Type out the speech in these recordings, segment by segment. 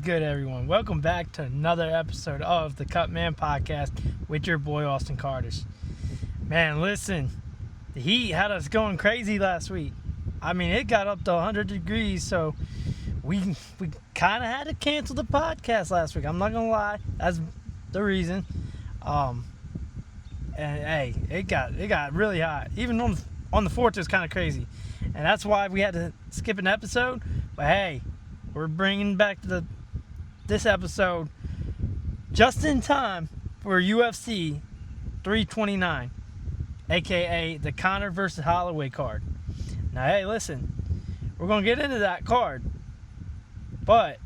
Good, everyone. Welcome back to another episode of the Cut Man Podcast with your boy Austin Cardis. Man, listen, the heat had us going crazy last week. I mean, it got up to 100 degrees, so we kind of had to cancel the podcast last week. I'm not gonna lie, that's the reason. And hey, it got really hot. Even on the 4th, it was kind of crazy, and that's why we had to skip an episode. But hey, we're bringing back this episode just in time for UFC 329, aka the Conor versus Holloway card. Now, hey, listen, we're going to get into that card, but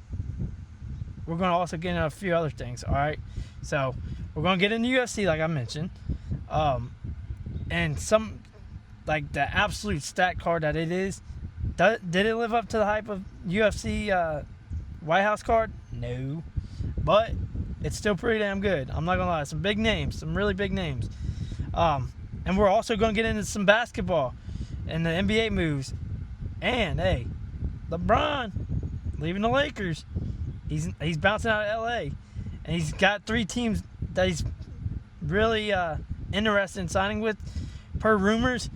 we're going to also get into a few other things, all right? So, we're going to get into UFC, like I mentioned, and some, like, the absolute stat card that it is. Did it live up to the hype of UFC White House card? No. But it's still pretty damn good. I'm not going to lie. Some big names. Some really big names. And we're also going to get into some basketball and the NBA moves. And, hey, LeBron leaving the Lakers. He's bouncing out of LA. And he's got 3 teams that he's really interested in signing with per rumors.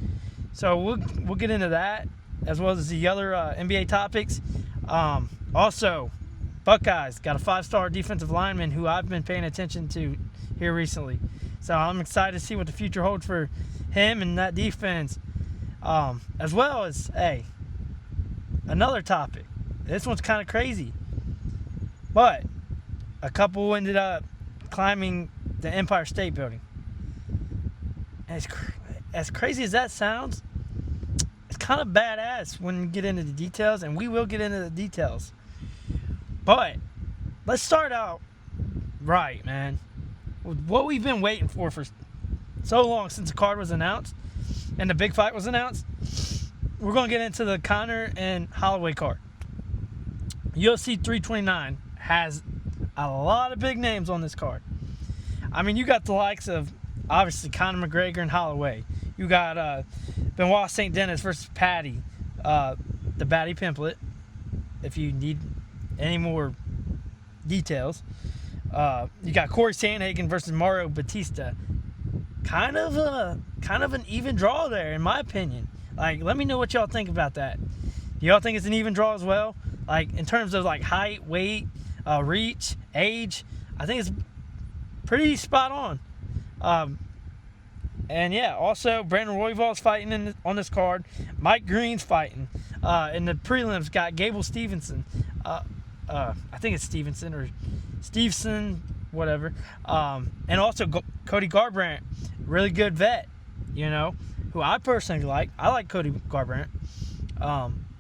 So we'll get into that, as well as the other NBA topics. Also, Buckeyes got a 5-star defensive lineman who I've been paying attention to here recently. So I'm excited to see what the future holds for him and that defense. As well as, hey, another topic. This one's kind of crazy. But a couple ended up climbing the Empire State Building. And as crazy as that sounds, it's kind of badass when you get into the details, and we will get into the details. But let's start out right, man. With what we've been waiting for so long since the card was announced and the big fight was announced, we're going to get into the Conor and Holloway card. UFC 329 has a lot of big names on this card. I mean, you got the likes of, obviously, Conor McGregor and Holloway. You got Benoit St. Denis versus Patty, the Batty Pimplet, if you need any more details. You got Corey Sandhagen versus Mario Batista. Kind of an even draw there, in my opinion. Like, let me know what y'all think about that. Do y'all think it's an even draw as well? Like, in terms of, like, height, weight, reach, age, I think it's pretty spot on. And yeah, also Brandon Royval's fighting on this card. Mike Green's fighting. In the prelims, got Gable Stevenson. I think it's Stevenson or Stevenson, whatever. And also Cody Garbrandt, really good vet, who I personally like. I like Cody Garbrandt.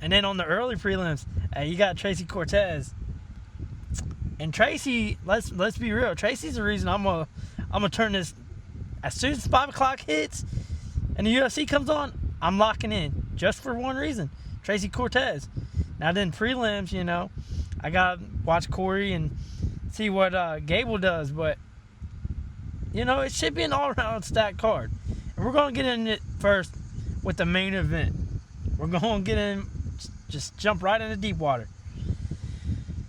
And then on the early prelims, you got Tracy Cortez. And Tracy, let's be real. Tracy's the reason I'm gonna turn this. As soon as 5 o'clock hits and the UFC comes on, I'm locking in just for one reason: Tracy Cortez. Now then, prelims, I gotta watch Corey and see what Gable does, but it should be an all-around stacked card. And we're gonna get in it first with the main event. We're gonna get in, just jump right into deep water.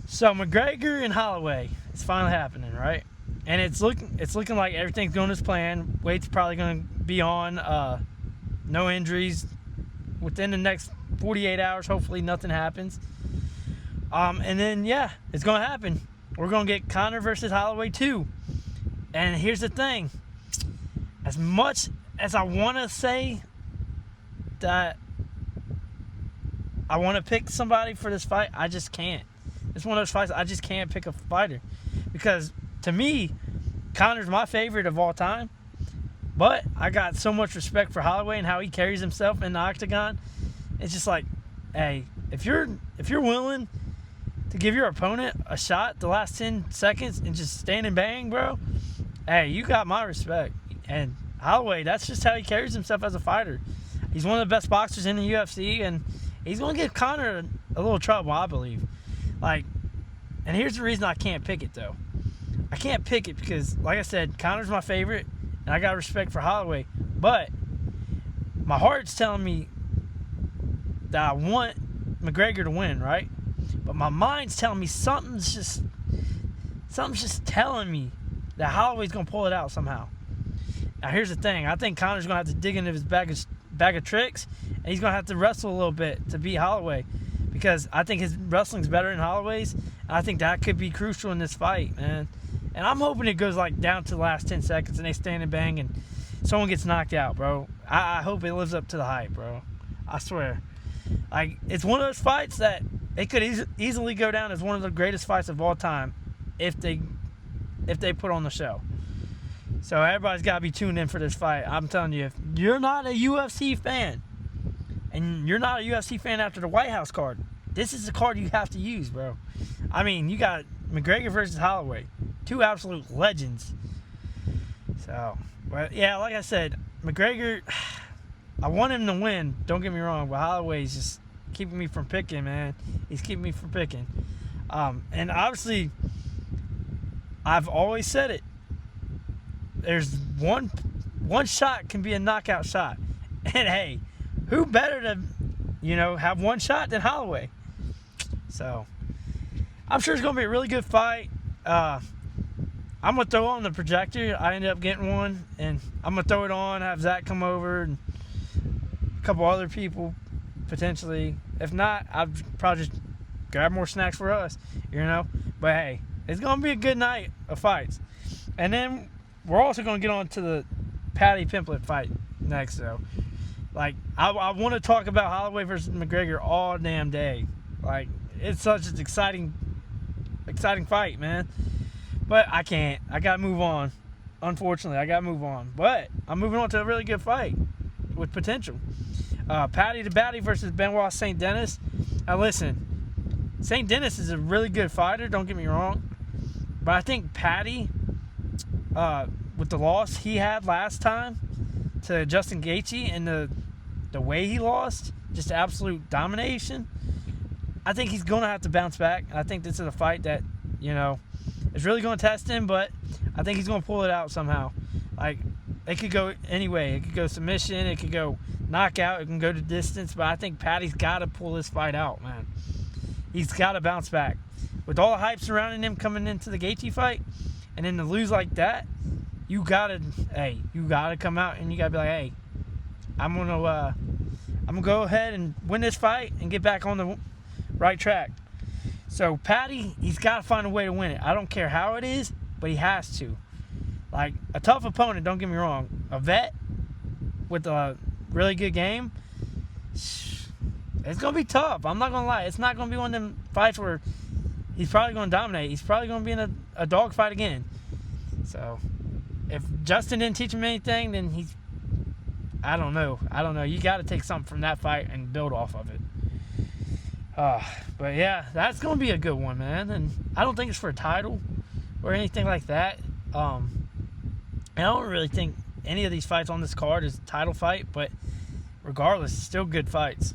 So McGregor and Holloway, it's finally happening, right? And it's looking like everything's going as planned. Weight's probably going to be on. No injuries within the next 48 hours. Hopefully nothing happens. And then, yeah, it's going to happen. We're going to get Conor versus Holloway 2. And here's the thing. As much as I want to say that I want to pick somebody for this fight, I just can't. It's one of those fights I just can't pick a fighter. Because to me, Conor's my favorite of all time. But I got so much respect for Holloway and how he carries himself in the octagon. It's just like, hey, if you're willing to give your opponent a shot the last 10 seconds and just stand and bang, bro, hey, you got my respect. And Holloway, that's just how he carries himself as a fighter. He's one of the best boxers in the UFC, and he's going to give Conor a little trouble, I believe. Like, and here's the reason I can't pick it, though. I can't pick it because, like I said, Conor's my favorite, and I got respect for Holloway. But my heart's telling me that I want McGregor to win, right? But my mind's telling me something's just telling me that Holloway's gonna pull it out somehow. Now here's the thing: I think Conor's gonna have to dig into his bag of tricks, and he's gonna have to wrestle a little bit to beat Holloway, because I think his wrestling's better than Holloway's, and I think that could be crucial in this fight, man. And I'm hoping it goes like down to the last 10 seconds and they stand and bang and someone gets knocked out, bro. I hope it lives up to the hype, bro. I swear. Like, it's one of those fights that it could easily go down as one of the greatest fights of all time if they put on the show. So everybody's got to be tuned in for this fight. I'm telling you, if you're not a UFC fan, and you're not a UFC fan after the White House card, this is the card you have to use, bro. I mean, you got McGregor versus Holloway, two absolute legends. So, but yeah, like I said, McGregor, I want him to win, don't get me wrong, but Holloway's just keeping me from picking, man. He's keeping me from picking. And obviously, I've always said it. There's one shot can be a knockout shot. And hey, who better to, have one shot than Holloway? So, I'm sure it's going to be a really good fight. I'm going to throw on the projector. I ended up getting one, and I'm going to throw it on, have Zach come over, and a couple other people, potentially. If not, I'll probably just grab more snacks for us, But hey, it's going to be a good night of fights. And then we're also going to get on to the Paddy Pimblett fight next, though. Like, I want to talk about Holloway versus McGregor all damn day. Like, it's such an exciting fight, man. But I can't. I got to move on. Unfortunately, I got to move on. But I'm moving on to a really good fight with potential. Paddy the Baddy versus Benoit St. Denis. Now, listen. St. Denis is a really good fighter. Don't get me wrong. But I think Paddy, with the loss he had last time to Justin Gaethje and the way he lost, just absolute domination, I think he's going to have to bounce back. I think this is a fight that, is really going to test him, but I think he's going to pull it out somehow. Like, it could go anyway. It could go submission. It could go knockout. It can go to distance. But I think Paddy's got to pull this fight out, man. He's got to bounce back. With all the hype surrounding him coming into the Gaethje fight, and then to lose like that, you got to come out and you got to be like, hey, I'm going to go ahead and win this fight and get back on the right track. So Paddy, he's got to find a way to win it. I don't care how it is, but he has to. Like, a tough opponent, don't get me wrong. A vet with a really good game, it's going to be tough. I'm not going to lie. It's not going to be one of them fights where he's probably going to dominate. He's probably going to be in a dogfight again. So, if Justin didn't teach him anything, then I don't know. You got to take something from that fight and build off of it. But yeah, that's going to be a good one, man. And I don't think it's for a title or anything like that. And I don't really think any of these fights on this card is a title fight, but regardless, still good fights.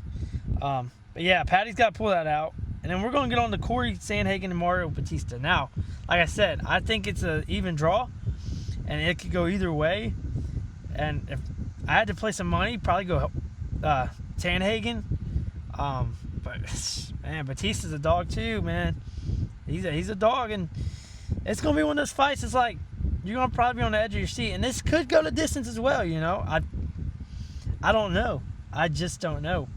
But yeah, Paddy's got to pull that out. And then we're going to get on to Corey Sandhagen and Mario Batista. Now, like I said, I think it's an even draw, and it could go either way. And if I had to play some money, probably go Sandhagen. But man, Batista's a dog too, man. He's a dog, and it's gonna be one of those fights. It's like you're gonna probably be on the edge of your seat, and this could go to distance as well. I don't know. I just don't know.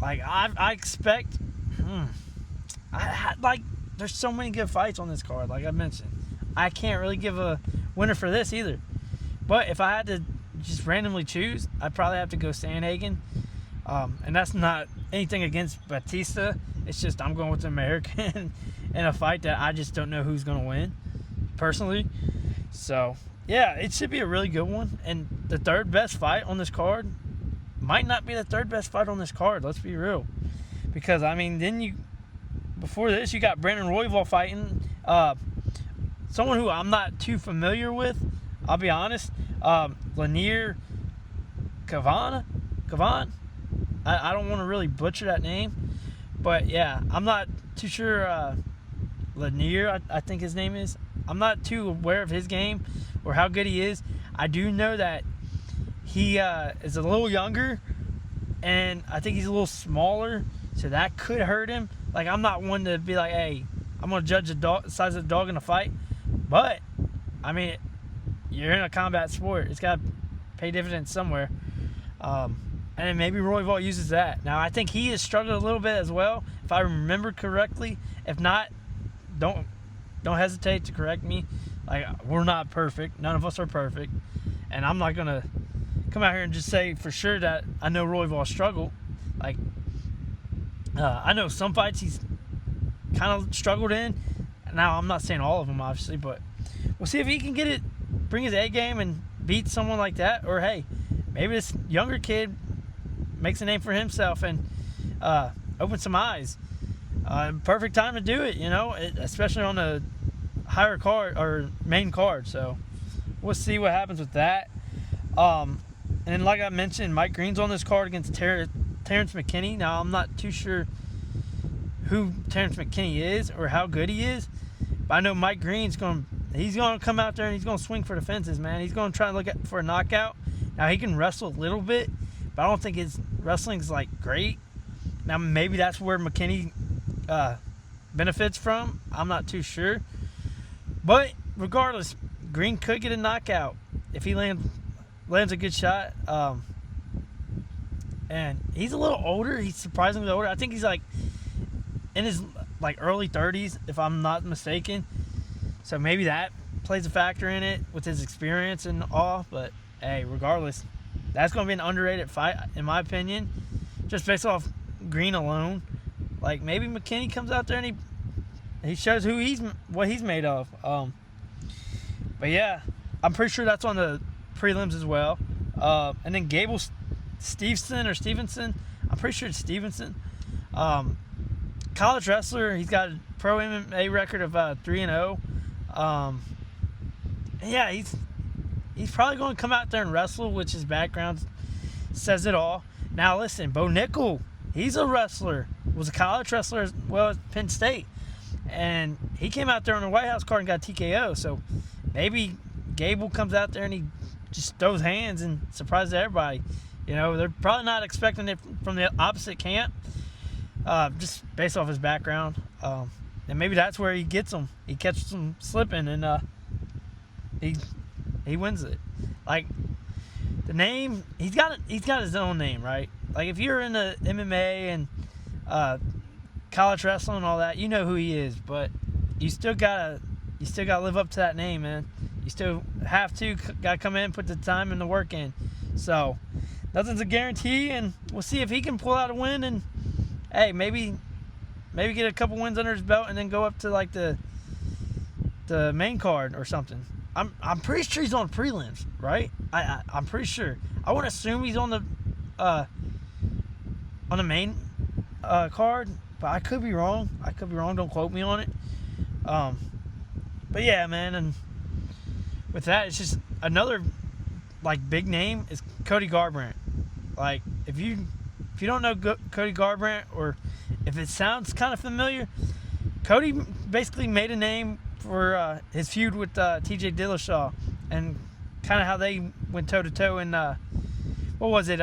Like I expect. There's so many good fights on this card. Like I mentioned, I can't really give a winner for this either. But if I had to just randomly choose, I'd probably have to go Sandhagen. And that's not anything against Batista. It's just I'm going with the American in a fight that I just don't know who's going to win, personally. So, yeah, it should be a really good one. And the third best fight on this card might not be the third best fight on this card. Let's be real. Because, before this, you got Brandon Royval fighting someone who I'm not too familiar with, I'll be honest. Lanier Kavan? I don't want to really butcher that name. But, yeah, I'm not too sure. Lanier, I think his name is. I'm not too aware of his game or how good he is. I do know that he is a little younger, and I think he's a little smaller, so that could hurt him. Like, I'm not one to be like, hey, I'm gonna judge the size of the dog in a fight. But I mean, you're in a combat sport. It's got to pay dividends somewhere. And then maybe Royval uses that. Now, I think he has struggled a little bit as well, if I remember correctly. If not, don't hesitate to correct me. Like, we're not perfect. None of us are perfect. And I'm not going to come out here and just say for sure that I know Royval struggled. Like, I know some fights he's kind of struggled in. Now, I'm not saying all of them, obviously, but we'll see if he can get it, bring his A game and beat someone like that. Or, hey, maybe this younger kid makes a name for himself and opens some eyes. Perfect time to do it, especially on a higher card or main card. So we'll see what happens with that. And like I mentioned, Mike Green's on this card against Terrence McKinney. Now, I'm not too sure who Terrence McKinney is or how good he is, but I know Mike Green's he's going to come out there and he's going to swing for the fences, man. He's going to try to look for a knockout. Now, he can wrestle a little bit, but I don't think his wrestling's like great. Now, maybe that's where McKinney benefits from. I'm not too sure. But regardless, Green could get a knockout if he lands a good shot. And he's a little older. He's surprisingly older. I think he's like in his like early 30s, if I'm not mistaken. So maybe that plays a factor in it with his experience and all. But hey, regardless, that's going to be an underrated fight, in my opinion, just based off Green alone. Like, maybe McKinney comes out there and he shows what he's made of. But yeah, I'm pretty sure that's on the prelims as well. And then Gable Stevenson. I'm pretty sure it's Stevenson. College wrestler. He's got a pro MMA record of 3-0. Yeah, he's probably going to come out there and wrestle, which his background says it all. Now listen, Bo Nickel, he's a wrestler. Was a college wrestler as well as Penn State. And he came out there on the White House card and got TKO. So maybe Gable comes out there and he just throws hands and surprises everybody. They're probably not expecting it from the opposite camp, just based off his background. And maybe that's where he gets them. He catches them slipping and he wins it. Like, the name, he's got his own name, right? Like, if you're in the MMA and college wrestling and all that, you know who he is. But you still gotta live up to that name, man. You still gotta come in, put the time and the work in. So nothing's a guarantee, and we'll see if he can pull out a win and, hey, maybe get a couple wins under his belt and then go up to like the main card or something. I'm pretty sure he's on prelims, right? I'm pretty sure. I want to assume he's on the main card, but I could be wrong. Don't quote me on it. But yeah, man, and with that, it's just another like big name is Cody Garbrandt. Like, if you don't know Cody Garbrandt, or if it sounds kind of familiar, Cody basically made a name for his feud with TJ Dillashaw, and kind of how they went toe to toe in what was it?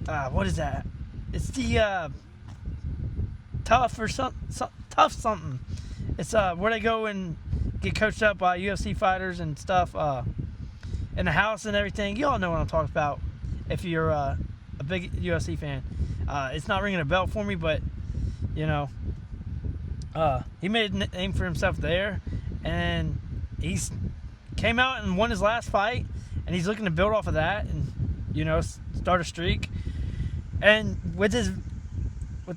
What is that? It's the tough or tough something. It's where they go and get coached up by UFC fighters and stuff in the house and everything. You all know what I'm talking about if you're a big UFC fan. It's not ringing a bell for me, but he made a name for himself there, and he's came out and won his last fight, and he's looking to build off of that and start a streak. And with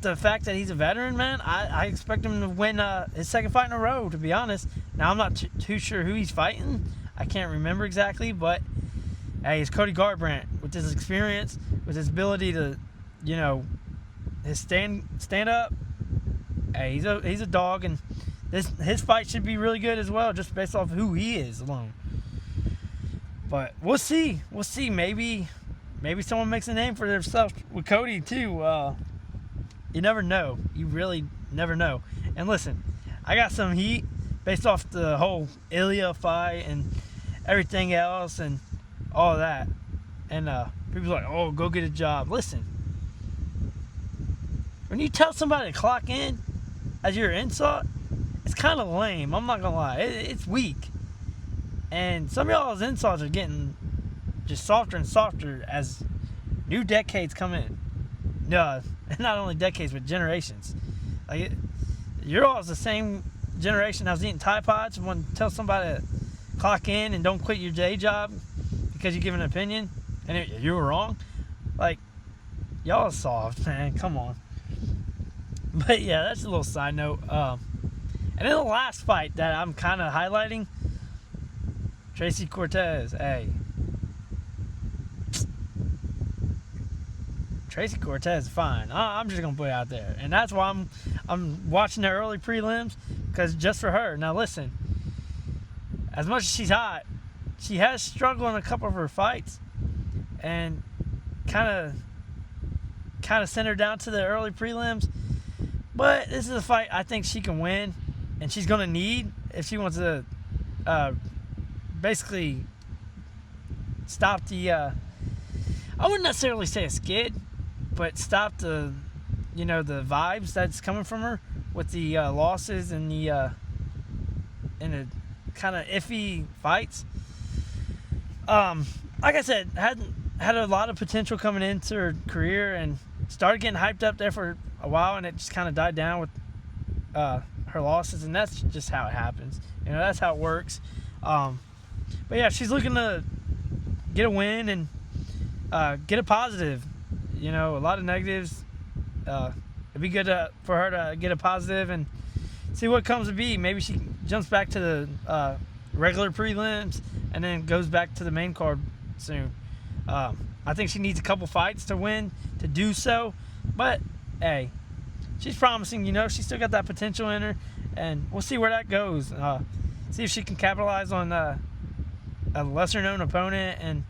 the fact that he's a veteran, man, I expect him to win his second fight in a row, to be honest. Now, I'm not too sure who he's fighting. I can't remember exactly, but hey, it's Cody Garbrandt with his experience, with his ability to, his stand up. Hey, he's a dog, and his fight should be really good as well, just based off who he is alone. But we'll see. Maybe someone makes a name for themselves with Cody too. You never know. You really never know. And listen, I got some heat based off the whole Ilya fight and everything else and all that. And people are like, oh, go get a job. Listen, when you tell somebody to clock in as your insult, it's kind of lame. I'm not gonna lie, it's weak. And some of y'all's insults are getting just softer and softer as new decades come in. No, not only decades, but generations. Like, you're all the same generation that was eating Tide Pods and want to tell somebody to clock in and don't quit your day job because you give an opinion and you were wrong. Like, y'all are soft, man. Come on. But yeah, that's a little side note. And then the last fight that I'm kind of highlighting, Tracy Cortez. Hey, Tracy Cortez is fine. I'm just gonna put it out there, and that's why I'm watching the early prelims, because just for her. Now listen, as much as she's hot, she has struggled in a couple of her fights, and kind of sent her down to the early prelims. But this is a fight I think she can win, and she's gonna need if she wants to basically stop the. I wouldn't necessarily say a skid, but stop the, the vibes that's coming from her with the losses and the kind of iffy fights. Like I said, had a lot of potential coming into her career and started getting hyped up there for a while, and it just kind of died down with her losses, and that's just how it happens. That's how it works. But yeah, she's looking to get a win and get a positive. A lot of negatives. It'd be good for her to get a positive and see what comes to be. Maybe she jumps back to the regular prelims and then goes back to the main card soon. I think she needs a couple fights to win to do so. But, hey, she's promising, she's still got that potential in her. And we'll see where that goes. See if she can capitalize on a lesser-known opponent and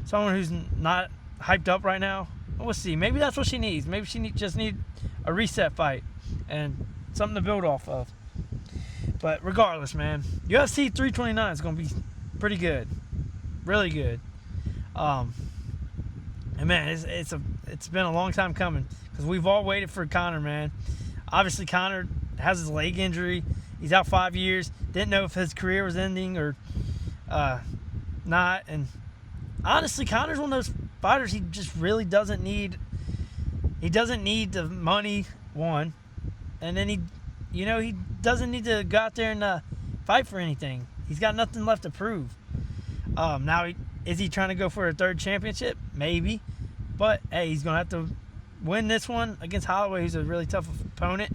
someone who's not hyped up right now. We'll see. Maybe that's what she needs. Maybe she just need a reset fight and something to build off of. But regardless, man, UFC 329 is going to be pretty good, really good. And man, it's been a long time coming because we've all waited for Conor, man. Obviously, Conor has his leg injury. He's out 5 years. Didn't know if his career was ending or not. And honestly, Conor's one of those fighters he just really doesn't need. He doesn't need the money, one, and then he doesn't need to go out there and fight for anything. He's got nothing left to prove. Now, is he trying to go for a third championship? Maybe, but hey, he's gonna have to win this one against Holloway, who's a really tough opponent,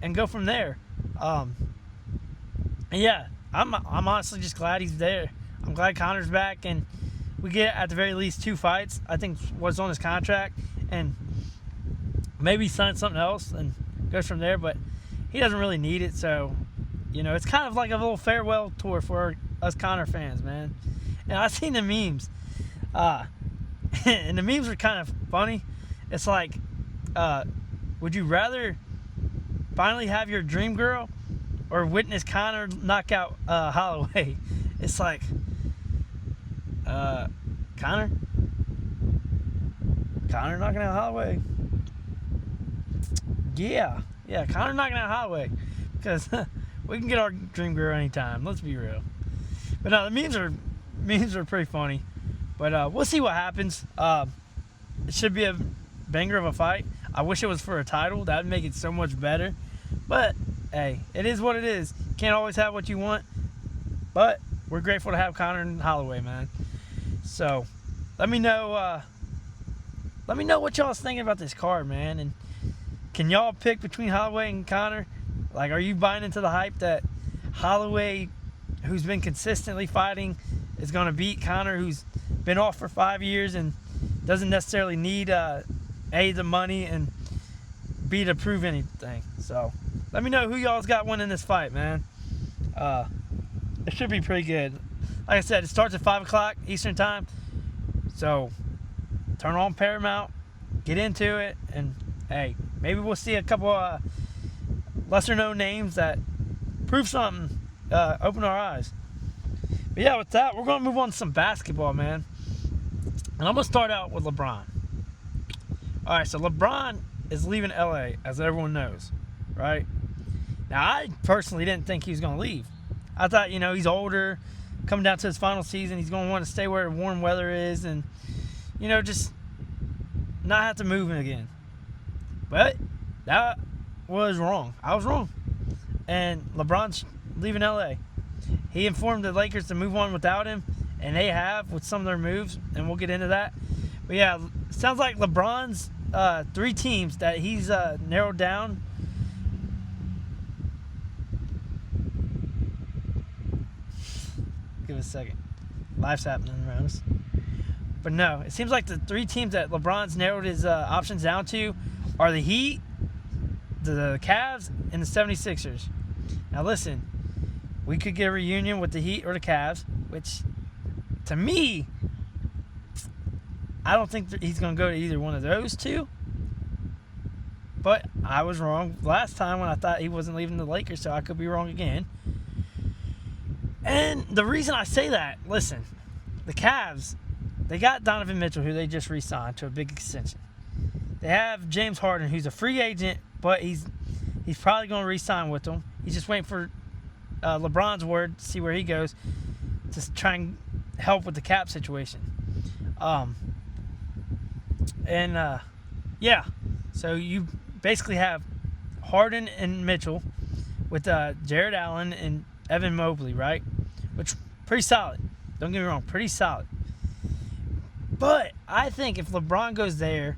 and go from there. And yeah, I'm honestly just glad he's there. I'm glad Conor's back, and we get at the very least 2 fights. I think what's on his contract, and maybe sign something else and goes from there. But he doesn't really need it, so it's kind of like a little farewell tour for us Conor fans, man. And I've seen the memes, and the memes are kind of funny. It's like, would you rather finally have your dream girl or witness Conor knock out Holloway? It's like, Conor knocking out Holloway. Yeah, Conor knocking out Holloway, because we can get our dream girl anytime. Let's be real. But no, the memes are pretty funny. But we'll see what happens. It should be a banger of a fight. I wish it was for a title. That would make it so much better. But hey, it is what it is. You can't always have what you want. But we're grateful to have Conor and Holloway, man. So let me know what y'all's thinking about this card, man. And can y'all pick between Holloway and Conor? Like, are you buying into the hype that Holloway, who's been consistently fighting, is going to beat Conor, who's been off for 5 years and doesn't necessarily need the money and B to prove anything? So let me know who y'all's got winning this fight, man. It should be pretty good. Like I said, it starts at 5 o'clock Eastern time. So turn on Paramount, get into it, and hey, maybe we'll see a couple lesser known names that prove something, open our eyes. But yeah, with that, we're going to move on to some basketball, man. And I'm going to start out with LeBron. All right, so LeBron is leaving LA, as everyone knows, right? Now, I personally didn't think he was going to leave. I thought, he's older, coming down to his final season. He's going to want to stay where warm weather is and, just not have to move him again. But that was wrong. I was wrong. And LeBron's leaving LA. He informed the Lakers to move on without him, and they have with some of their moves, and we'll get into that. But yeah, sounds like LeBron's 3 teams that he's narrowed down. Give it a second. Life's happening around us. But no, it seems like the 3 teams that LeBron's narrowed his options down to are the Heat, the Cavs, and the 76ers. Now listen, we could get a reunion with the Heat or the Cavs, which to me, I don't think he's going to go to either one of those 2. But I was wrong last time when I thought he wasn't leaving the Lakers, so I could be wrong again. And the reason I say that, listen, the Cavs, they got Donovan Mitchell, who they just re-signed to a big extension. They have James Harden, who's a free agent, but he's probably going to re-sign with them. He's just waiting for LeBron's word to see where he goes to try and help with the cap situation. Yeah, so you basically have Harden and Mitchell with Jared Allen and Evan Mobley, right? Which, pretty solid. Don't get me wrong, pretty solid. But I think if LeBron goes there,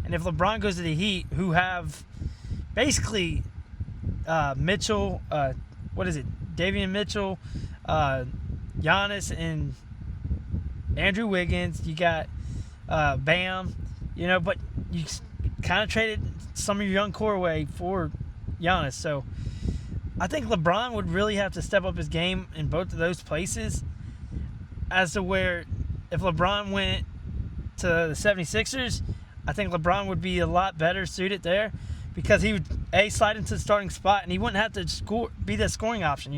and if LeBron goes to the Heat, who have basically Mitchell, Davion Mitchell, Giannis, and Andrew Wiggins. You got Bam, but you kind of traded some of your young core away for Giannis. So I think LeBron would really have to step up his game in both of those places, as to where if LeBron went to the 76ers, I think LeBron would be a lot better suited there, because he would slide into the starting spot, and he wouldn't have to be the scoring option.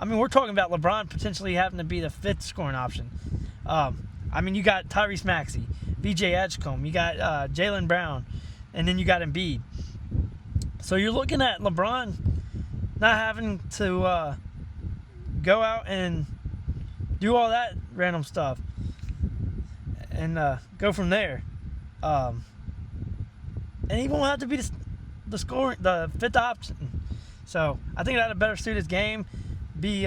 I mean, we're talking about LeBron potentially having to be the 5th scoring option. You got Tyrese Maxey, B.J. Edgecombe, you got Jaylen Brown, and then you got Embiid. So you're looking at LeBron not having to go out and do all that random stuff and go from there. And he won't have to be the 5th option. So I think that would better suit his game, be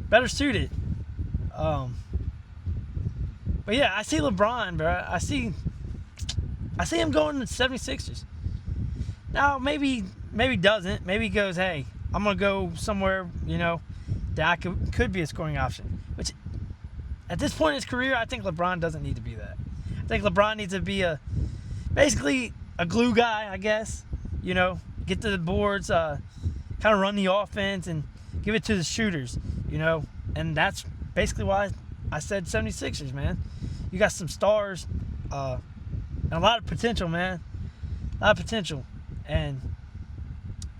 better suited. But yeah, I see LeBron, bro. I see him going to the 76ers. Now maybe doesn't. Maybe he goes, hey, I'm gonna go somewhere, that I could be a scoring option. Which at this point in his career, I think LeBron doesn't need to be that. I think LeBron needs to be basically a glue guy, I guess. Get to the boards, kind of run the offense and give it to the shooters, And that's basically why I said 76ers, man. You got some stars and a lot of potential, man. A lot of potential. And,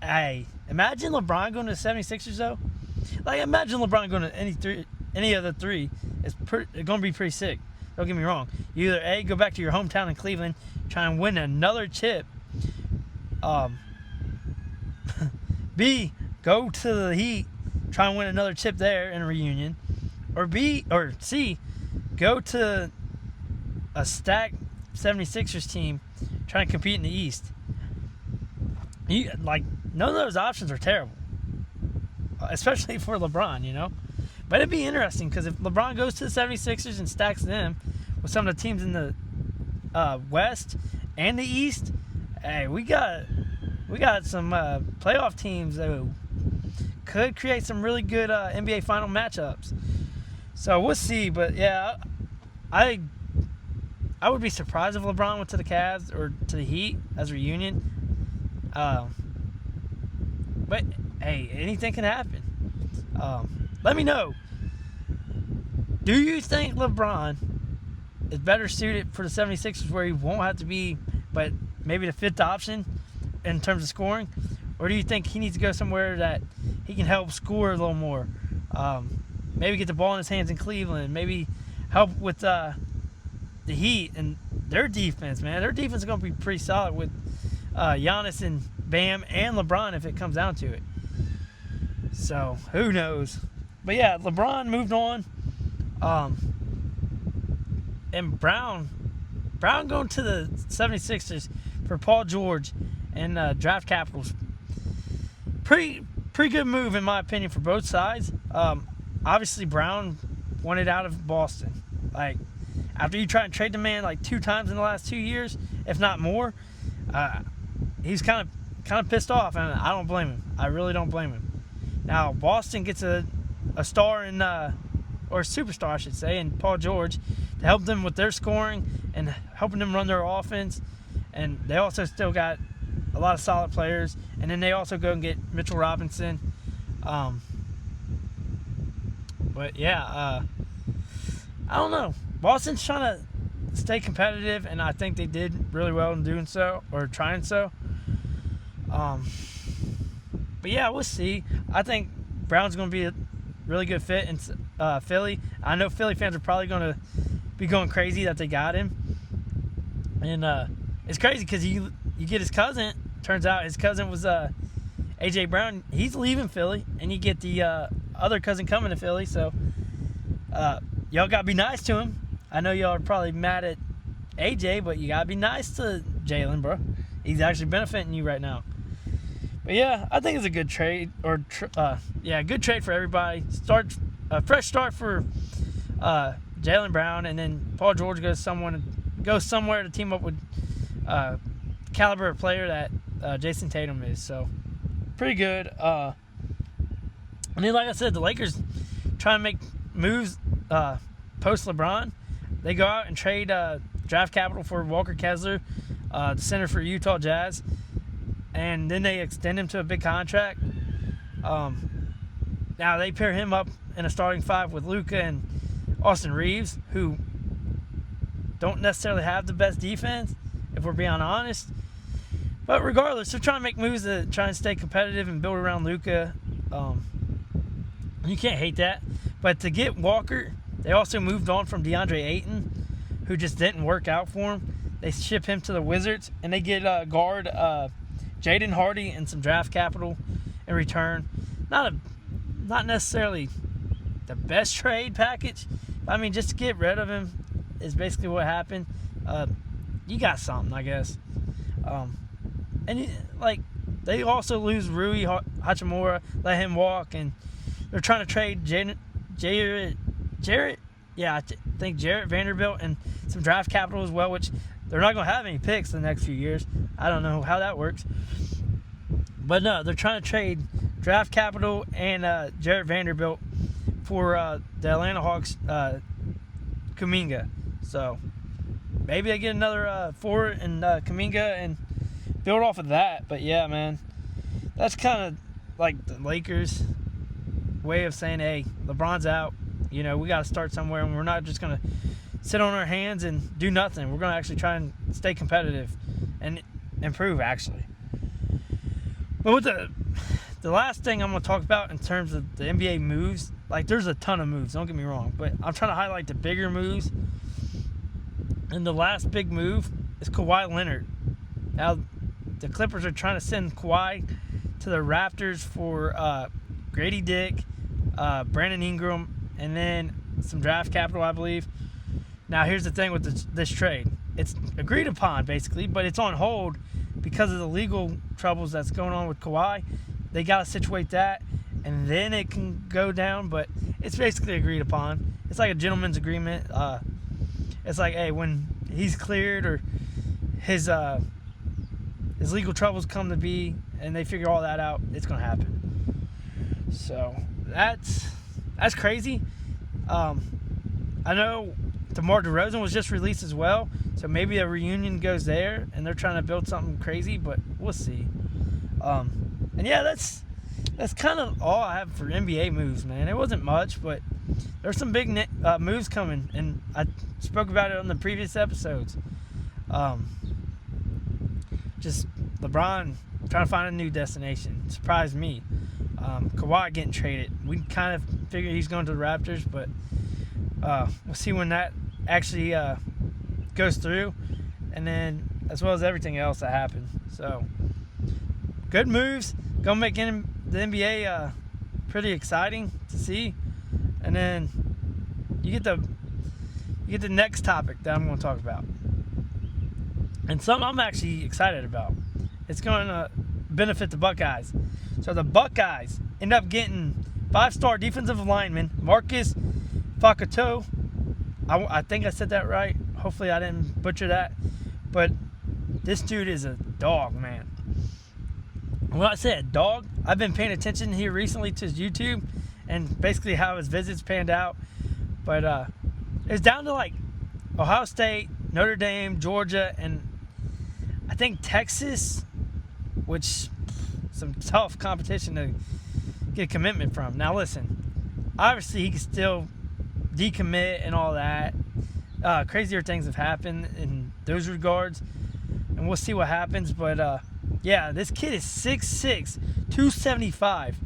hey, imagine LeBron going to the 76ers, though. Like, imagine LeBron going to any of the 3. It's going to be pretty sick. Don't get me wrong. You either A, go back to your hometown in Cleveland, try and win another chip. B, go to the Heat, try and win another chip there in a reunion. Or C, go to a stacked 76ers team trying to compete in the East. None of those options are terrible. Especially for LeBron, But it'd be interesting, because if LeBron goes to the 76ers and stacks them with some of the teams in the West and the East, hey, we got some playoff teams that could create some really good NBA final matchups. So we'll see. But yeah, I would be surprised if LeBron went to the Cavs or to the Heat as a reunion. But hey, anything can happen. Let me know. Do you think LeBron is better suited for the 76ers, where he won't have to be, but maybe the 5th option in terms of scoring? Or do you think he needs to go somewhere that he can help score a little more? Maybe get the ball in his hands in Cleveland. Maybe help with the Heat and their defense, man. Their defense is going to be pretty solid with Giannis and Bam and LeBron if it comes down to it. So, who knows? But yeah, LeBron moved on. And Brown going to the 76ers for Paul George and draft capitals. Pretty good move, in my opinion, for both sides. Obviously, Brown wanted out of Boston. Like, after you try and trade the man like 2 times in the last 2 years, if not more, he's kind of pissed off, and I don't blame him. I really don't blame him. Now, Boston gets a star in, or a superstar, I should say, in Paul George to help them with their scoring and helping them run their offense. And they also still got a lot of solid players. And then they also go and get Mitchell Robinson. But yeah, I don't know. Boston's trying to stay competitive, and I think they did really well in doing so, or trying so. But yeah, we'll see. I think Brown's going to be a really good fit in Philly. I know Philly fans are probably going to be going crazy that they got him. And it's crazy because you get his cousin. Turns out his cousin was A.J. Brown. He's leaving Philly, and you get the other cousin coming to Philly. So y'all got to be nice to him. I know y'all are probably mad at A.J., but you got to be nice to Jalen, bro. He's actually benefiting you right now. But yeah, I think it's a good trade, good trade for everybody. Fresh start for Jaylen Brown, and then Paul George goes somewhere to team up with caliber of player that Jason Tatum is. So pretty good. And then, like I said, the Lakers trying to make moves post LeBron. They go out and trade draft capital for Walker Kessler, the center for Utah Jazz. And then they extend him to a big contract. Now they pair him up in a starting 5 with Luka and Austin Reeves, who don't necessarily have the best defense, if we're being honest. But regardless, they're trying to make moves to try and stay competitive and build around Luka. You can't hate that. But to get Walker, they also moved on from DeAndre Ayton, who just didn't work out for him. They ship him to the Wizards, and they get guard Jaden Hardy and some draft capital in return. Not necessarily the best trade package. I mean, just to get rid of him is basically what happened. You got something, I guess. They also lose Rui Hachimura, let him walk, and they're trying to trade Jarrett. Yeah, I think Jarrett Vanderbilt and some draft capital as well, which they're not going to have any picks the next few years. I don't know how that works. But no, they're trying to trade draft capital and Jarrett Vanderbilt for the Atlanta Hawks Kuminga. So maybe they get another forward in Kuminga and build off of that. But yeah, man, that's kind of like the Lakers' way of saying, hey, LeBron's out. You know, we got to start somewhere, and we're not just going to sit on our hands and do nothing. We're going to actually try and stay competitive and improve, actually. But with the last thing I'm going to talk about in terms of the NBA moves, like, there's a ton of moves, don't get me wrong, but I'm trying to highlight the bigger moves. And the last big move is Kawhi Leonard. Now, the Clippers are trying to send Kawhi to the Raptors for Grady Dick, Brandon Ingram, and then some draft capital, I believe. Now, here's the thing with this trade. It's agreed upon, basically, but it's on hold because of the legal troubles that's going on with Kawhi. They got to situate that, and then it can go down, but it's basically agreed upon. It's like a gentleman's agreement. It's like, hey, when he's cleared or his legal troubles come to be and they figure all that out, it's going to happen. So that's crazy. I know DeMar DeRozan was just released as well, so maybe a reunion goes there, and they're trying to build something crazy, but we'll see. And yeah, that's kind of all I have for NBA moves, man. It wasn't much, but there's some big moves coming, and I spoke about it on the previous episodes. Just LeBron trying to find a new destination. Surprised me. Kawhi getting traded. We kind of figured he's going to the Raptors, but we'll see when that actually goes through, and then as well as everything else that happened. So good moves, gonna make the NBA pretty exciting to see. And then you get the next topic that I'm going to talk about, and something I'm actually excited about. It's going to benefit the Buckeyes. So the Buckeyes end up getting 5-star defensive lineman Marcus Fakatou. I think I said that right. Hopefully I didn't butcher that. But this dude is a dog, man. When I say a dog, I've been paying attention here recently to his YouTube and basically how his visits panned out. But it's down to like Ohio State, Notre Dame, Georgia, and I think Texas, which some tough competition to get commitment from. Now listen, obviously he can still decommit and all that. Crazier things have happened in those regards, and we'll see what happens. But yeah, this kid is 6'6", 275,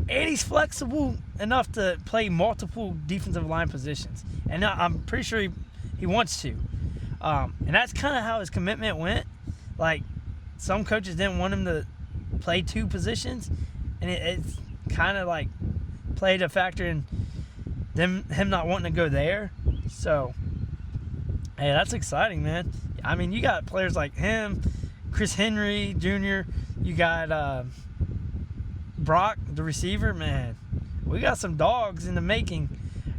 and he's flexible enough to play multiple defensive line positions, and I'm pretty sure he wants to. And that's kind of how his commitment went. Like, some coaches didn't want him to play 2 positions, and it's kind of like played a factor in him not wanting to go there. So, hey, that's exciting, man. I mean, you got players like him, Chris Henry Jr., you got Brock, the receiver, man. We got some dogs in the making,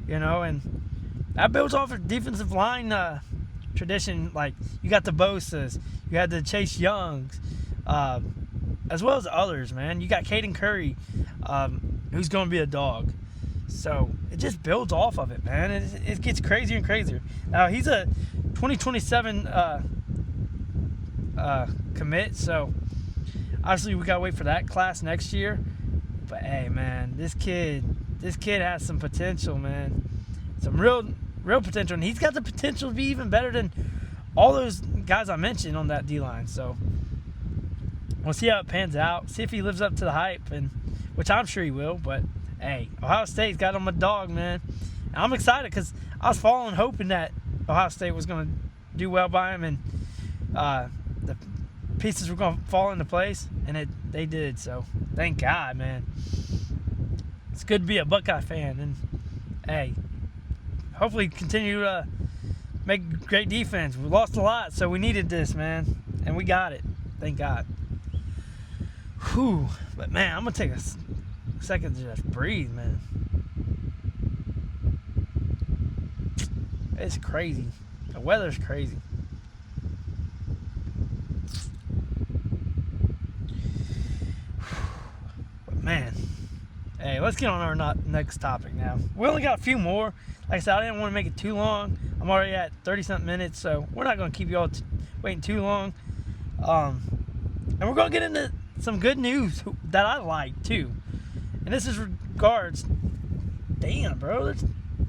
you know, and that builds off of defensive line tradition. Like, you got the Bosas, you had the Chase Youngs, as well as others, man. You got Caden Curry, who's going to be a dog. So it just builds off of it, man. It gets crazier and crazier. Now, he's a 2027 commit, so obviously we got to wait for that class next year. But hey, man, this kid has some potential, man. Some real potential, and he's got the potential to be even better than all those guys I mentioned on that D-line. So we'll see how it pans out. See if he lives up to the hype, and which I'm sure he will. But hey, Ohio State's got him a dog, man. And I'm excited because I was following, hoping that Ohio State was going to do well by him, and the pieces were going to fall into place, and they did. So thank God, man. It's good to be a Buckeye fan, and hey, hopefully continue to make great defense. We lost a lot, so we needed this, man, and we got it. Thank God. Whew. But man, I'm gonna take a second to just breathe, man. It's crazy. The weather's crazy. But man, hey, let's get on our next topic now. We only got a few more. Like I said, I didn't want to make it too long. I'm already at 30-something minutes, so we're not going to keep you all waiting too long. And we're going to get into some good news that I like, too. And this is regards, damn, bro,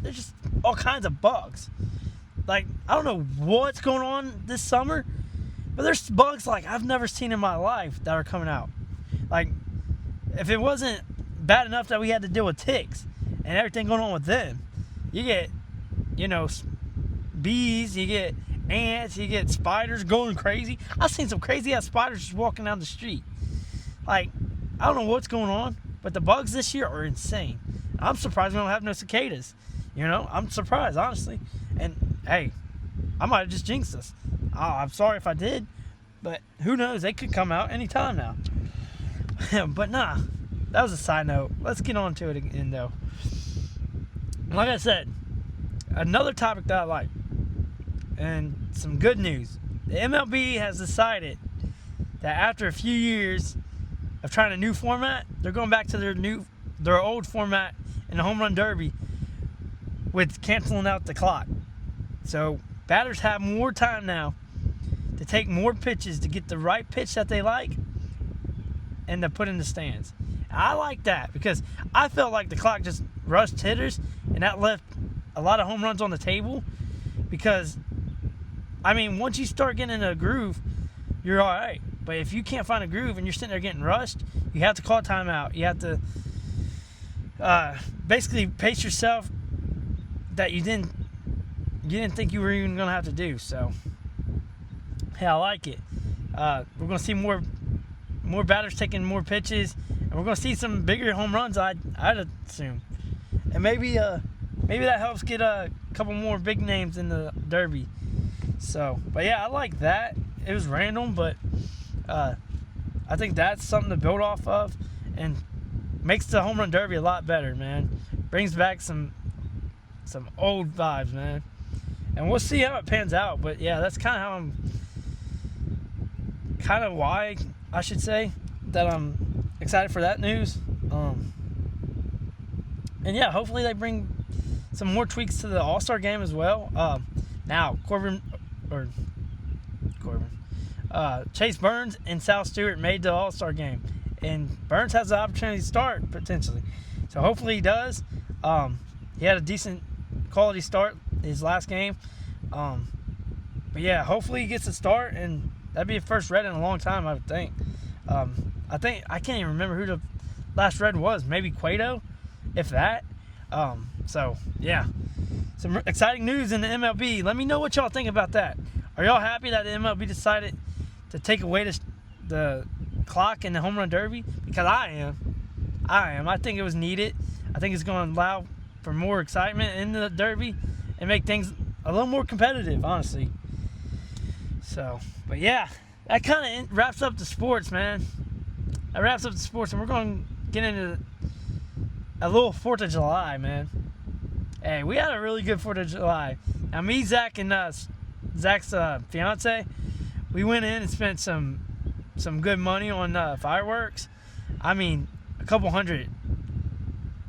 there's just all kinds of bugs. Like, I don't know what's going on this summer, but there's bugs like I've never seen in my life that are coming out. Like, if it wasn't bad enough that we had to deal with ticks and everything going on with them, you get, bees, you get ants, you get spiders going crazy. I've seen some crazy-ass spiders just walking down the street. Like, I don't know what's going on, but the bugs this year are insane. I'm surprised we don't have no cicadas. I'm surprised, honestly. And, hey, I might have just jinxed us. I'm sorry if I did, but who knows? They could come out anytime now. But, nah, that was a side note. Let's get on to it again, though. Like I said, another topic that I like, and some good news. The MLB has decided that after a few years of trying a new format, they're going back to their old format in the home run derby with canceling out the clock. So batters have more time now to take more pitches to get the right pitch that they like and to put in the stands. I like that because I felt like the clock just rushed hitters, and that left a lot of home runs on the table because, once you start getting in a groove, you're all right. But if you can't find a groove and you're sitting there getting rushed, you have to call a timeout. You have to basically pace yourself that you didn't you didn't think you were even gonna have to do. So, hey, I like it. We're gonna see more batters taking more pitches, and we're gonna see some bigger home runs. I'd assume, and maybe that helps get a couple more big names in the Derby. So, but yeah, I like that. It was random, but I think that's something to build off of, and makes the home run derby a lot better, man. Brings back some old vibes, man. And we'll see how it pans out. But yeah, that's kind of why I should say that I'm excited for that news. And yeah, hopefully they bring some more tweaks to the All-Star game as well. Now Chase Burns and Sal Stewart made the All-Star game, and Burns has the opportunity to start potentially, so hopefully he does. He had a decent quality start his last game, but yeah, hopefully he gets a start, and that'd be a first red in a long time, I would think. I can't even remember who the last red was. Maybe Cueto, if that. So yeah, some exciting news in the MLB. Let me know what y'all think about that. Are y'all happy that the MLB decided to take away the clock in the home run derby? Because I am. I think it was needed. I think it's going to allow for more excitement in the derby and make things a little more competitive, honestly. So, but yeah, that kind of wraps up the sports, man. That wraps up the sports, and we're going to get into a little 4th of July, man. Hey, we had a really good 4th of July. Now, me, Zach, and Zach's fiance, we went in and spent some good money on fireworks. I mean, a couple hundred.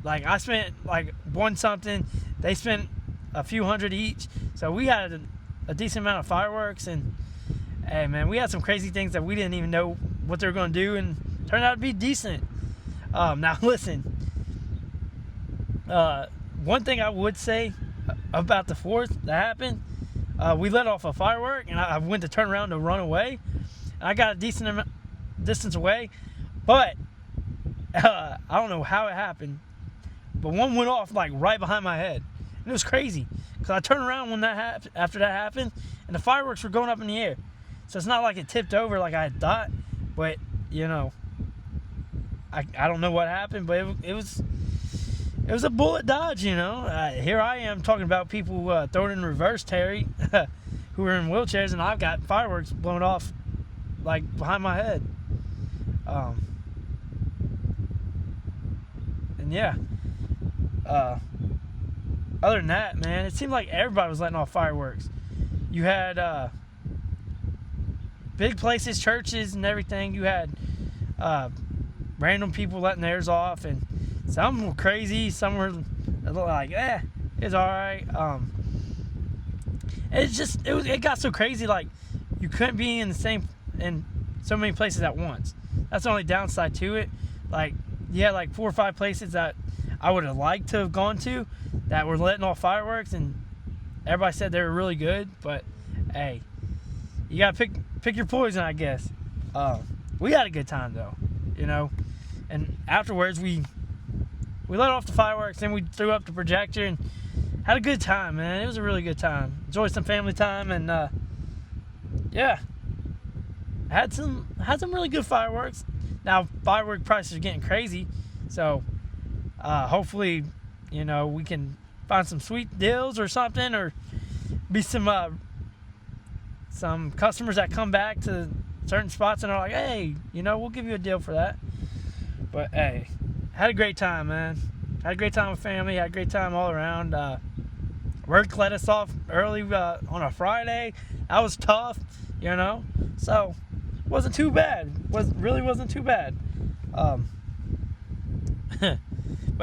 Like, I spent like one something. They spent a few hundred each. So we had a decent amount of fireworks, and hey, man, we had some crazy things that we didn't even know what they were going to do, and turned out to be decent. Now listen, one thing I would say about the 4th that happened, we let off a firework, and I went to turn around to run away, and I got a decent distance away, but I don't know how it happened, but one went off like right behind my head, and it was crazy, because I turned around when after that happened, and the fireworks were going up in the air, so it's not like it tipped over like I had thought, but you know, I don't know what happened, but it was a bullet dodge, you know. Here I am talking about people throwing in reverse, Terry, who are in wheelchairs, and I've got fireworks blown off like behind my head. And yeah, other than that, man, it seemed like everybody was letting off fireworks. You had big places, churches, and everything. You had random people letting theirs off, and some were crazy, some were like, it's all right. It got so crazy, like you couldn't be in so many places at once. That's the only downside to it. Like, you had like 4 or 5 places that I would have liked to have gone to that were letting off fireworks, and everybody said they were really good. But hey, you gotta pick your poison, I guess. We had a good time though, you know. And afterwards, we let off the fireworks, and we threw up the projector and had a good time, man. It was a really good time. Enjoyed some family time, and yeah, had some really good fireworks. Now firework prices are getting crazy, so hopefully, you know, we can find some sweet deals or something, or be some customers that come back to certain spots and are like, hey, you know, we'll give you a deal for that. But hey, had a great time, man. Had a great time with family. Had a great time all around. Work let us off early on a Friday. That was tough, you know. So wasn't too bad. Really wasn't too bad. But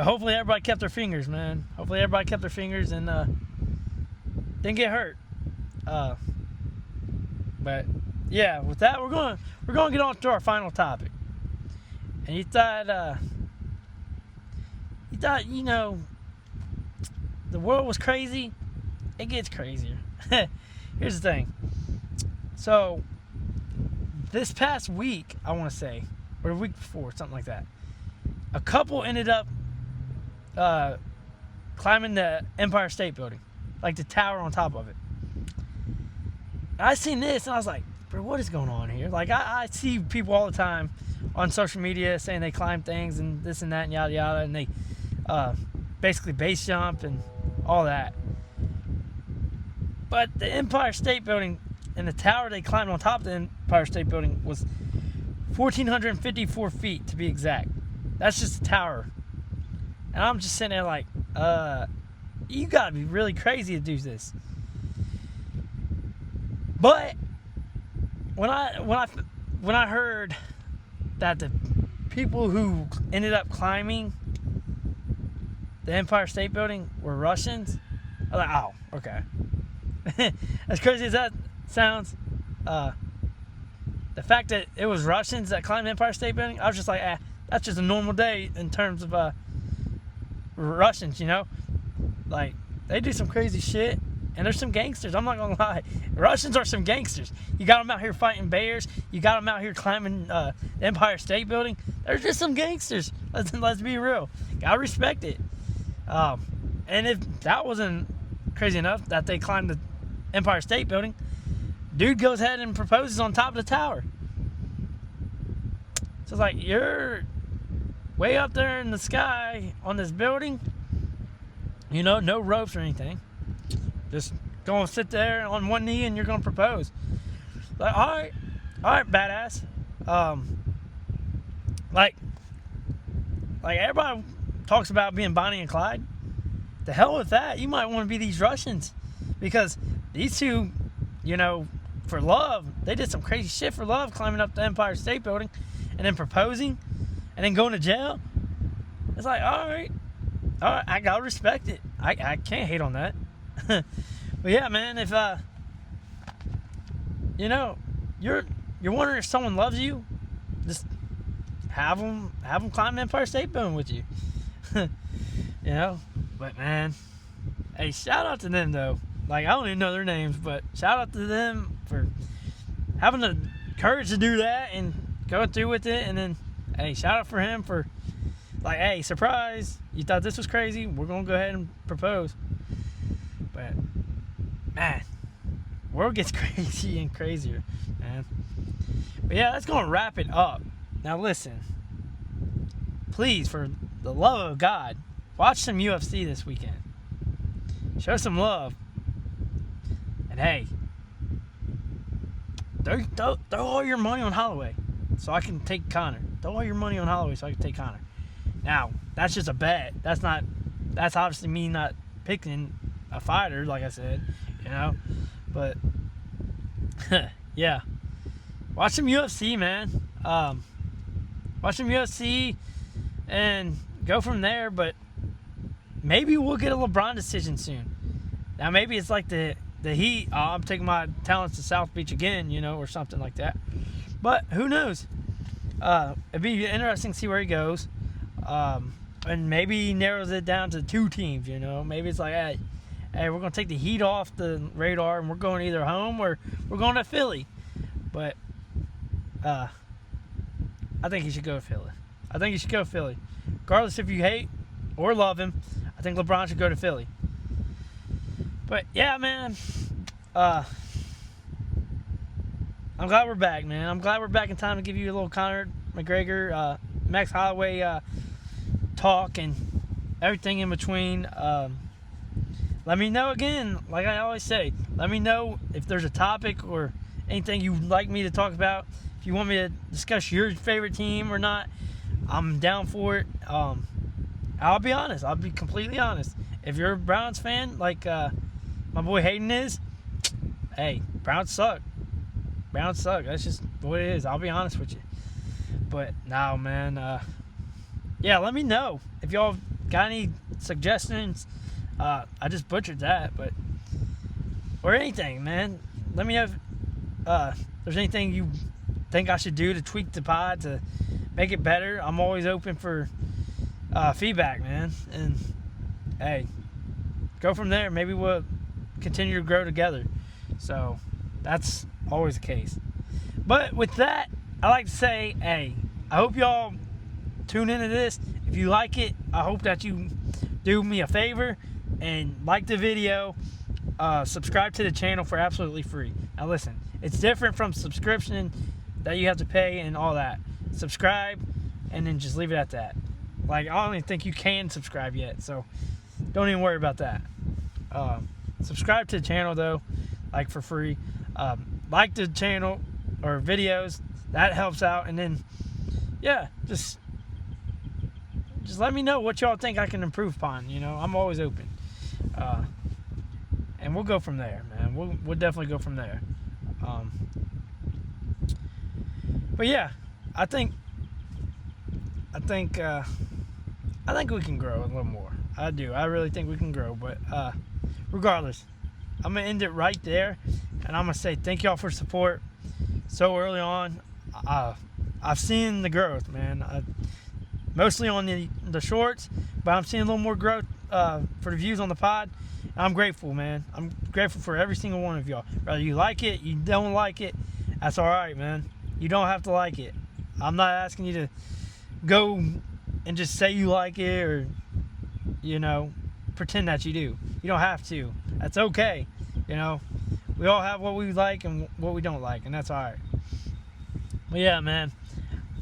hopefully everybody kept their fingers, man. Hopefully everybody kept their fingers and didn't get hurt. But yeah, with that, we're gonna get on to our final topic. And you thought, you know, the world was crazy. It gets crazier. Here's the thing. So, this past week, I want to say, or the week before, something like that, a couple ended up climbing the Empire State Building. like the tower on top of it. I seen this and I was like, bro, what is going on here? Like, I see people all the time on social media saying they climb things and this and that and yada yada, and they basically base jump and all that. But the Empire State Building and the tower they climbed on top of the Empire State Building was 1,454 feet to be exact. That's just the tower. And I'm just sitting there like, you gotta be really crazy to do this. But when I heard that the people who ended up climbing the Empire State Building were Russians, I was like, oh, okay. As crazy as that sounds, the fact that it was Russians that climbed the Empire State Building, I was just like, that's just a normal day in terms of Russians, you know? Like, they do some crazy shit, and there's some gangsters, I'm not gonna lie. Russians are some gangsters. You got them out here fighting bears, you got them out here climbing the Empire State Building. They're just some gangsters, let's be real. Gotta respect it. And if that wasn't crazy enough that they climbed the Empire State Building, dude goes ahead and proposes on top of the tower. So it's like, you're way up there in the sky on this building, you know, no ropes or anything, just gonna sit there on one knee and you're gonna propose. Like, all right, badass. Like everybody talks about being Bonnie and Clyde. The hell with that. You might want to be these Russians, because these two, you know, for love, they did some crazy shit for love, climbing up the Empire State Building and then proposing and then going to jail. It's like, all right, I gotta respect it. I can't hate on that. But yeah, man, if you know, you're wondering if someone loves you, just have them climb the Empire State Building with you. You know. But man, hey, shout out to them though. Like, I don't even know their names, but shout out to them for having the courage to do that and going through with it. And then, hey, shout out for him for, like, hey, surprise, you thought this was crazy, we're gonna go ahead and propose. But man, world gets crazy and crazier, man. But yeah, that's gonna wrap it up. Now listen, please, for the love of God, watch some UFC this weekend. Show some love. And hey, throw all your money on Holloway so I can take Conor. Throw all your money on Holloway so I can take Conor. Now, that's just a bet. That's obviously me not picking a fighter, like I said, you know. But yeah. Watch some UFC, man. Watch some UFC and go from there, but maybe we'll get a LeBron decision soon. Now, maybe it's like the Heat. Oh, I'm taking my talents to South Beach again, you know, or something like that. But who knows? It'd be interesting to see where he goes. And maybe he narrows it down to 2 teams, you know. Maybe it's like, hey, we're going to take the Heat off the radar and we're going either home or we're going to Philly. But I think he should go to Philly. Regardless if you hate or love him, I think LeBron should go to Philly. But yeah, man, I'm glad we're back, man. I'm glad we're back in time to give you a little Conor McGregor, Max Holloway talk and everything in between. Let me know again, like I always say, let me know if there's a topic or anything you'd like me to talk about. If you want me to discuss your favorite team or not, I'm down for it. I'll be honest. I'll be completely honest. If you're a Browns fan, like my boy Hayden is, hey, Browns suck. That's just what it is. I'll be honest with you. But no, man. Yeah, let me know if y'all got any suggestions. I just butchered that, but or anything, man. Let me know if there's anything you think I should do to tweak the pod to make it better. I'm always open for feedback, man. And hey, go from there. Maybe we'll continue to grow together. So that's always the case. But with that, I like to say, hey, I hope y'all tune into this. If you like it, I hope that you do me a favor and like the video subscribe to the channel for absolutely free. Now listen, it's different from subscription that you have to pay and all that. Subscribe and then just leave it at that. Like, I don't even think you can subscribe yet, so don't even worry about that. Subscribe to the channel though, like, for free. Like the channel or videos, that helps out. And then yeah, just let me know what y'all think I can improve upon. You know, I'm always open. And we'll go from there, man. We'll definitely go from there. But yeah, I think we can grow a little more. I do. I really think we can grow. But regardless, I'm gonna end it right there, and I'm gonna say thank y'all for support so early on. I've seen the growth, man. Mostly on the shorts, but I'm seeing a little more growth for the views on the pod. I'm grateful, man. I'm grateful for every single one of y'all. Whether you like it, you don't like it, that's all right, man. You don't have to like it. I'm not asking you to go and just say you like it or, you know, pretend that you do. You don't have to. That's okay. You know, we all have what we like and what we don't like, and that's all right. But yeah, man,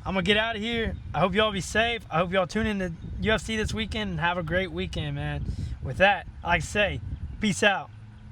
I'm gonna get out of here. I hope y'all be safe. I hope y'all tune in to UFC this weekend and have a great weekend, man. With that, like I say, peace out.